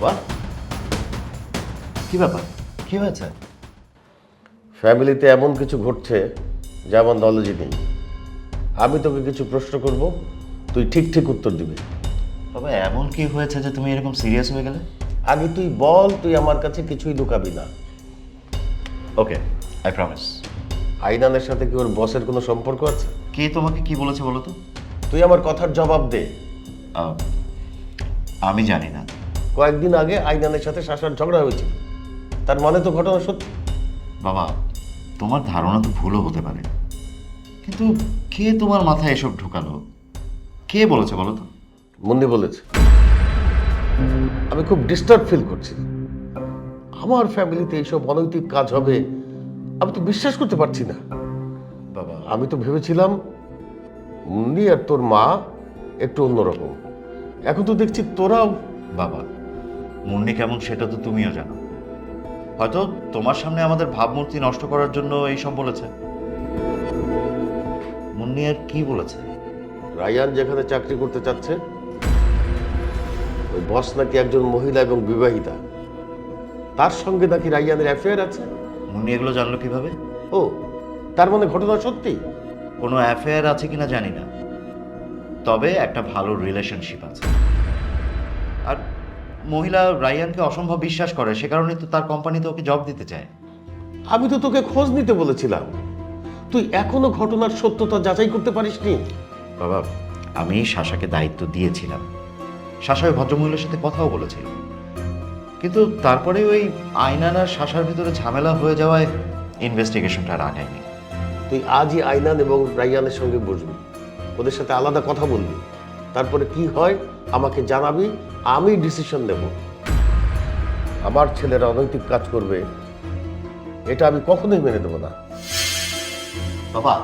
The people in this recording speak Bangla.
বাবা কি ব্যাপার, কি হয়েছে? ফ্যামিলিতে এমন কিছু ঘটছে যা আমার নলেজে নেই। আমি তোকে কিছু প্রশ্ন করব, তুই ঠিক ঠিক উত্তর দিবি। বাবা এমন কি হয়েছে যে তুমি এরকম সিরিয়াস হয়ে গেলে? আগে তুই বল, তুই আমার কাছে কিছুই লুকাবি না। ওকে, আই প্রমিস। আইনানের সাথে কি ওর বসের কোনো সম্পর্ক আছে? কে তোমাকে কি বলেছে বলো তো? তুই আমার কথার জবাব দে। আহ, আমি জানি না। কয়েকদিন আগে আইনানের সাথে শাসার ঝগড়া হয়েছিল, তার মানে তো ঘটনা সত্যি। বাবা তোমার ধারণা তো ভুলও হতে পারে, কিন্তু কে তোমার মাথায় এসব ঢোকালো? কে বলেছে বলো তো? মুন্নি বলেছে। আমি খুব ডিস্টার্ব ফিল করছি। আমার ফ্যামিলিতে এইসব অনৈতিক কাজ হবে আমি তো বিশ্বাস করতে পারছি না। বাবা আমি তো ভেবেছিলাম মুন্নি আর তোর মা একটু অন্যরকম, এখন তো দেখছি তোরাও। বাবা মুন্নি কেমন সেটা তো তুমিও জানো। হয়তো তোমার সামনে আমাদের ভাবমূর্তি নষ্ট করার জন্য এইসব বলেছে। মুন্নি আর কি বলেছে? রায়ান যেখানে চাকরি করতে চাচ্ছে ওই বস নাকি একজন মহিলা এবং বিবাহিতা, তার সঙ্গে নাকি রায়ানের অ্যাফেয়ার আছে। মুন্নি এগুলো জানলো কিভাবে? ও, তার মানে ঘটনা সত্যি? কোনো অ্যাফেয়ার আছে কিনা জানি না, তবে একটা ভালো রিলেশনশিপ আছে। আর মহিলা রায়ানকে অসম্ভব বিশ্বাস করে, সে কারণে তো তার কোম্পানিতে ওকে জব দিতে চায়। আমি তো তোকে খোঁজ নিতে বলেছিলাম, তুই এখনো ঘটনার সত্যতা যাচাই করতে পারিসনি। বাবা আমি শাসাকে দায়িত্ব দিয়েছিলাম, শাসা ওই ভদ্রমহিলার সাথে কথাও বলেছিল, কিন্তু তারপরে ওই আইনান আর শাসার ভিতরে ঝামেলা হয়ে যাওয়ায় ইনভেস্টিগেশনটা আর আগায়নি। তুই আজই আইনান এবং রায়ানের সঙ্গে বসবি, ওদের সাথে আলাদা কথা বলবি, তারপরে কি হয় আমাকে জানাবি, আমি ডিসিশন নেব। আমার ছেলেরা অনৈতিক কাজ করবে এটা আমি কখনোই মেনে দেবো না। বাবা